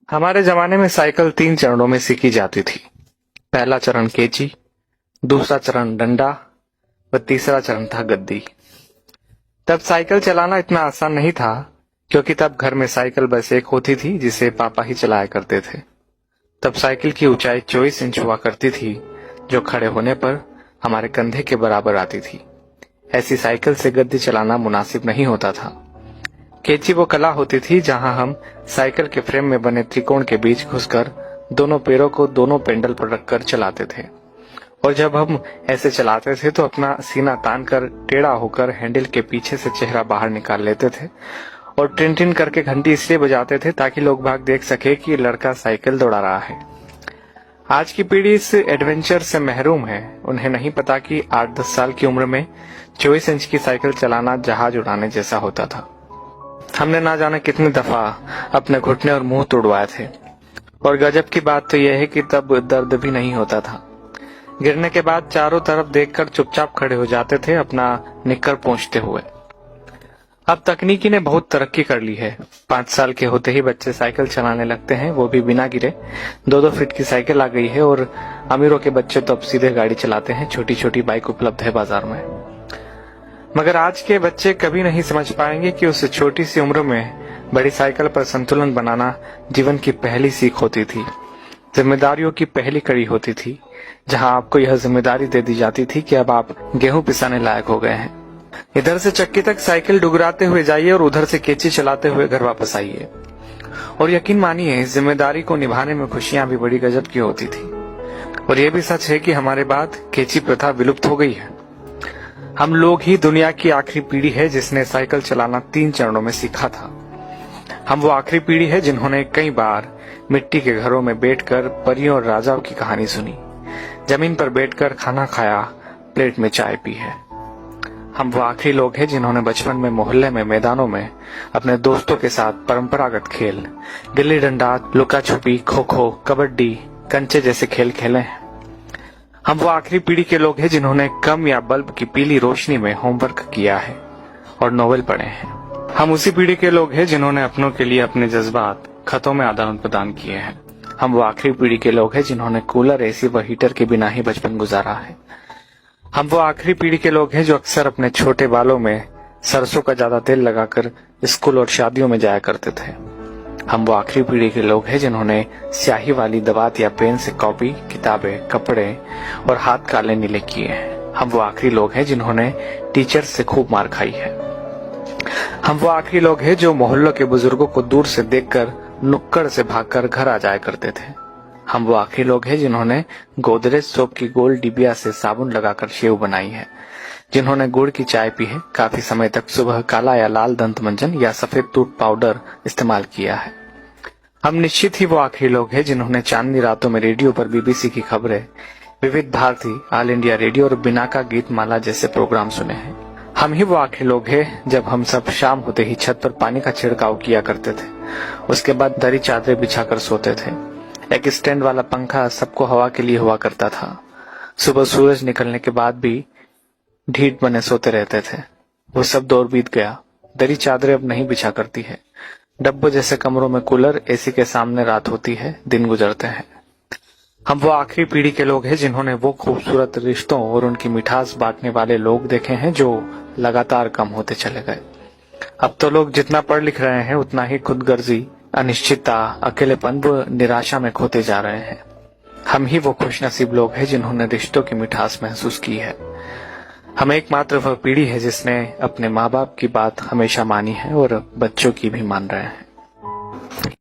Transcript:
हमारे जमाने में साइकिल 3 चरणों में सीखी जाती थी। पहला चरण केची, दूसरा चरण डंडा व तीसरा चरण था गद्दी। तब साइकिल चलाना इतना आसान नहीं था, क्योंकि तब घर में साइकिल बस एक होती थी जिसे पापा ही चलाया करते थे। तब साइकिल की ऊंचाई 24 इंच हुआ करती थी, जो खड़े होने पर हमारे कंधे के बराबर आती थी। ऐसी साइकिल से गद्दी चलाना मुनासिब नहीं होता था। केची वो कला होती थी जहां हम साइकिल के फ्रेम में बने त्रिकोण के बीच घुसकर दोनों पैरों को दोनों पेंडल पर रखकर चलाते थे। और जब हम ऐसे चलाते थे तो अपना सीना तान कर टेढ़ा होकर हैंडल के पीछे से चेहरा बाहर निकाल लेते थे और टिन टिन करके घंटी इसलिए बजाते थे ताकि लोग बाग देख सके कि लड़का साइकिल दौड़ा रहा है। आज की पीढ़ी इस एडवेंचर से महरूम है। उन्हें नहीं पता कि 8-10 साल की उम्र में 24 इंच की साइकिल चलाना जहाज उड़ाने जैसा होता था। हमने ना जाने कितनी दफा अपने घुटने और मुंह तोड़वाए थे। और गजब की बात तो यह है कि तब दर्द भी नहीं होता था। गिरने के बाद चारों तरफ देखकर चुपचाप खड़े हो जाते थे, अपना निक्कर पोंछते हुए। अब तकनीकी ने बहुत तरक्की कर ली है। 5 साल के होते ही बच्चे साइकिल चलाने लगते हैं, वो भी बिना गिरे। 2-2 फीट की साइकिल आ गई है और अमीरों के बच्चे तो अब सीधे गाड़ी चलाते हैं। छोटी छोटी बाइक उपलब्ध है बाजार में। मगर आज के बच्चे कभी नहीं समझ पाएंगे कि उस छोटी सी उम्र में बड़ी साइकिल पर संतुलन बनाना जीवन की पहली सीख होती थी, जिम्मेदारियों की पहली कड़ी होती थी, जहां आपको यह जिम्मेदारी दे दी जाती थी कि अब आप गेहूं पिसाने लायक हो गए हैं। इधर से चक्की तक साइकिल डुगराते हुए जाइए और उधर से केची चलाते हुए घर वापस आइए। और यकीन मानिए, इस जिम्मेदारी को निभाने में खुशियां भी बड़ी गजब की होती थी। और यह भी सच है कि हमारे बाद केची प्रथा विलुप्त हो गई है। हम लोग ही दुनिया की आखिरी पीढ़ी है जिसने साइकिल चलाना 3 चरणों में सीखा था। हम वो आखिरी पीढ़ी है जिन्होंने कई बार मिट्टी के घरों में बैठकर परियों और राजाओं की कहानी सुनी, जमीन पर बैठकर खाना खाया, प्लेट में चाय पी है। हम वो आखिरी लोग हैं जिन्होंने बचपन में मोहल्ले में मैदानों में अपने दोस्तों के साथ परंपरागत खेल, गिल्ली डंडा, लुका छुपी, खो खो, कबड्डी, कंचे जैसे खेल खेले हैं। हम वो आखिरी पीढ़ी के लोग हैं जिन्होंने कम या बल्ब की पीली रोशनी में होमवर्क किया है और नोवेल पढ़े हैं। हम उसी पीढ़ी के लोग हैं जिन्होंने अपनों के लिए अपने जज्बात खतों में आदान प्रदान किए हैं। हम वो आखिरी पीढ़ी के लोग हैं जिन्होंने कूलर, एसी व हीटर के बिना ही बचपन गुजारा है। हम वो आखिरी पीढ़ी के लोग हैं जो अक्सर अपने छोटे बालों में सरसों का ज्यादा तेल लगाकर स्कूल और शादियों में जाया करते थे। हम वो आखिरी पीढ़ी के लोग हैं जिन्होंने स्याही वाली दवात या पेन से कॉपी, किताबें, कपड़े और हाथ काले नीले किए हैं। हम वो आखिरी लोग हैं जिन्होंने टीचर से खूब मार खाई है। हम वो आखिरी लोग हैं जो मोहल्लों के बुजुर्गों को दूर से देखकर नुक्कड़ से भागकर घर आ जाया करते थे। हम वो आखिरी लोग हैं जिन्होंने गोदरेज सोप की गोल डिबिया से साबुन लगाकर शेव बनाई है, जिन्होंने गुड़ की चाय पी है, काफी समय तक सुबह काला या लाल दंत मंजन या सफेद टूथ पाउडर इस्तेमाल किया है। हम निश्चित ही वो आखिरी लोग हैं जिन्होंने चांदनी रातों में रेडियो पर बीबीसी की खबरें, विविध भारती, ऑल इंडिया रेडियो और बिनाका गीत माला जैसे प्रोग्राम सुने हैं। हम ही वो आखिरी लोग हैं जब हम सब शाम होते ही छत पर पानी का छिड़काव किया करते थे। उसके बाद दरी चादरें बिछाकर सोते थे। एक स्टैंड वाला पंखा सबको हवा के लिए हुआ करता था। सुबह सूरज निकलने के बाद भी ढीठ बने सोते रहते थे। वो सब दौर बीत गया। दरी चादरें अब नहीं बिछा करती है। डब्बों जैसे कमरों में कूलर, एसी के सामने रात होती है, दिन गुजरते हैं। हम वो आखिरी पीढ़ी के लोग हैं जिन्होंने वो खूबसूरत रिश्तों और उनकी मिठास बांटने वाले लोग देखे हैं जो लगातार कम होते चले गए। अब तो लोग जितना पढ़ लिख रहे हैं उतना ही खुदगर्जी, अनिश्चितता, अकेलेपन व निराशा में खोते जा रहे हैं। हम ही वो खुशनसीब लोग हैं जिन्होंने रिश्तों की मिठास महसूस की है। हम एकमात्र वह पीढ़ी है जिसने अपने माँ बाप की बात हमेशा मानी है और बच्चों की भी मान रहे हैं।